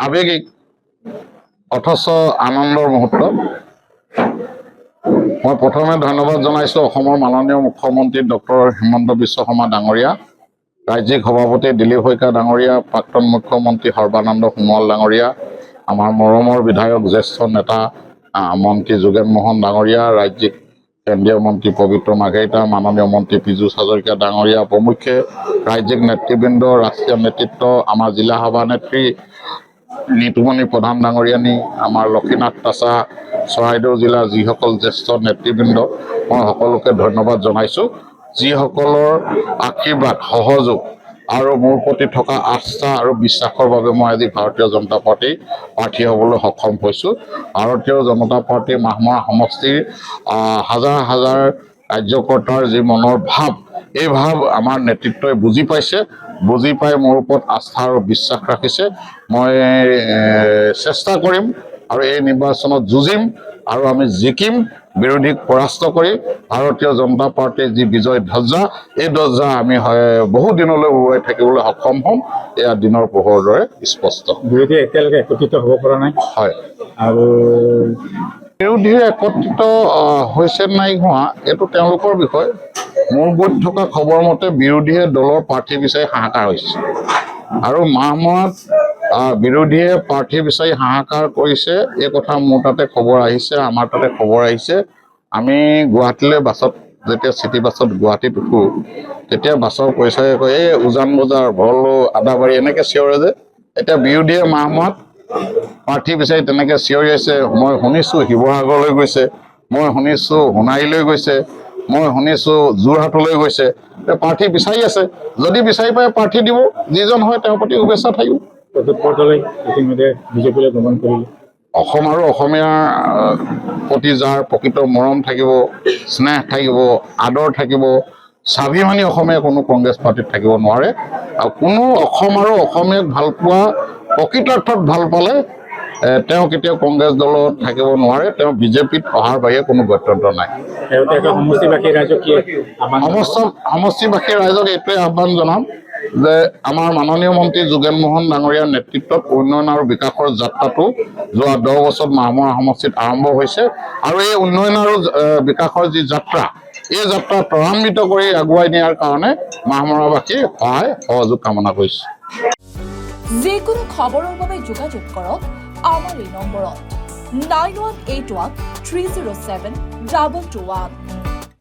আবেগিক অথচ আনন্দৰ মুহূৰ্ত। মই প্ৰথমে ধন্যবাদ জনাইছোঁ অসমৰ মাননীয় মুখ্যমন্ত্ৰী ডক্টৰ হিমন্ত বিশ্ব শৰ্মা ডাঙৰীয়া, ৰাজ্যিক সভাপতি দিলীপ শইকীয়া ডাঙৰীয়া, প্ৰাক্তন মুখ্যমন্ত্ৰী সৰ্বানন্দ সোণোৱাল ডাঙৰীয়া, আমাৰ মৰমৰ বিধায়ক জ্যেষ্ঠ নেতা মন্ত্ৰী যোগেন মোহন ডাঙৰীয়া, ৰাজ্যিক কেন্দ্ৰীয় মন্ত্ৰী পবিত্ৰ মাৰ্ঘেৰিটা, মাননীয় মন্ত্ৰী পীযুষ হাজৰিকা ডাঙৰীয়া প্ৰমুখ্যে ৰাজ্যিক নেতৃবৃন্দ, ৰাষ্ট্ৰীয় নেতৃত্ব, আমাৰ জিলা সভানেত্ৰী নিতুমণি প্ৰধান ডাঙৰীয়ানী, আমাৰ লক্ষীনাথ তাছা, চৰাইদেউ জিলাৰ যিসকল জ্যেষ্ঠ নেতৃবৃন্দ, মই সকলোকে ধন্যবাদ জনাইছোঁ। যিসকলৰ আশীৰ্বাদ, সহযোগ আৰু মোৰ প্ৰতি থকা আস্থা আৰু বিশ্বাসৰ বাবে মই আজি ভাৰতীয় জনতা পাৰ্টীৰ প্ৰাৰ্থী হ'বলৈ সক্ষম হৈছোঁ। ভাৰতীয় জনতা পাৰ্টীৰ মাহমৰা সমষ্টিৰ হাজাৰ হাজাৰ কাৰ্যকৰ্তাৰ যি মনৰ ভাৱ, এই ভাৱ আমাৰ নেতৃত্বই বুজি পাইছে, বুজি পাই মোৰ ওপৰত আস্থা আৰু বিশ্বাস ৰাখিছে। মই চেষ্টা কৰিম আৰু এই নিৰ্বাচনত যুঁজিম আৰু আমি জিকিম, বিৰোধীক পৰাস্ত কৰি ভাৰতীয় জনতা পাৰ্টীৰ যি বিজয় ধ্বজা, এই ধ্বজা আমি বহু দিনলৈ উৰুৱাই থাকিবলৈ সক্ষম হ'ম। এয়া দিনৰ পোহৰৰ দৰে স্পষ্ট। বিৰোধী এতিয়ালৈকে একত্ৰিত হ'ব পৰা নাই। হয়, আৰু বিৰোধী একত্ৰিত হৈছে নাই হোৱা এইটো তেওঁলোকৰ বিষয়। মোৰ গুৰিত থকা খবৰ মতে বিৰোধীয়ে দলৰ প্ৰাৰ্থী বিচাৰি হাহাকাৰ হৈছে আৰু মাহমৰাত বিৰোধীয়ে প্ৰাৰ্থী বিচাৰি হাহাকাৰ কৰিছে, এই কথা মোৰ তাতে খবৰ আহিছে, আমাৰ তাতে খবৰ আহিছে। আমি গুৱাহাটীলৈ বাছত যেতিয়া চিটি বাছত গুৱাহাটীত উঠোঁ, তেতিয়া বাছৰ পইচাৰে কয় এই উজান বজাৰ, ভৰলু, আদাবাৰী এনেকৈ চিঞৰে যে। এতিয়া বিৰোধীয়ে মাহমৰাত প্ৰাৰ্থী বিচাৰি তেনেকৈ চিঞৰি আছে। মই শুনিছোঁ শিৱসাগৰলৈ গৈছে, মই শুনিছোঁ সোণাৰীলৈ গৈছে, মই শুনিছোঁ যোৰহাটলৈ গৈছে। প্ৰাৰ্থী বিচাৰি আছে, যদি বিচাৰি পাই প্ৰাৰ্থী দিব, যিজন হয় তেওঁৰ প্ৰতি শুভেচ্ছা থাকিব। ইতিমধ্যে বিজেপিলৈ ভ্ৰমণ কৰিলে। অসম আৰু অসমীয়াৰ প্ৰতি যাৰ প্ৰকৃত মৰম থাকিব, স্নেহ থাকিব, আদৰ থাকিব, স্বাভিমানী অসমীয়া কোনো কংগ্ৰেছ পাৰ্টীত থাকিব নোৱাৰে। আৰু কোনো অসম আৰু অসমীয়াক ভাল পোৱা, প্ৰকৃতাৰ্থত ভাল পালে তেওঁ কেতিয়াও কংগ্ৰেছ দলত থাকিব নোৱাৰে। তেওঁ বিজেপিত অহাৰ বাহিৰে কোনো গত্যন্তৰ নাই। সমষ্টিবাসী ৰাইজক এইটোৱে আহ্বান জনাম যে আমাৰ মাননীয় মন্ত্ৰী যোগেন মোহন ডাঙৰীয়াৰ নেতৃত্বত উন্নয়ন আৰু বিকাশৰ যাত্ৰাটো যোৱা 10 বছৰত মাহমৰা সমষ্টিত আৰম্ভ হৈছে আৰু এই উন্নয়ন আৰু বিকাশৰ যি যাত্ৰা, এই যাত্ৰা ত্বৰান্বিত কৰি আগুৱাই নিয়াৰ কাৰণে মাহমৰাবাসীৰ সহায় সহযোগ কামনা কৰিছোঁ। যিকোনো খবৰৰ বাবে যোগাযোগ কৰক আমাৰ এই নম্বৰত 9181 307 221।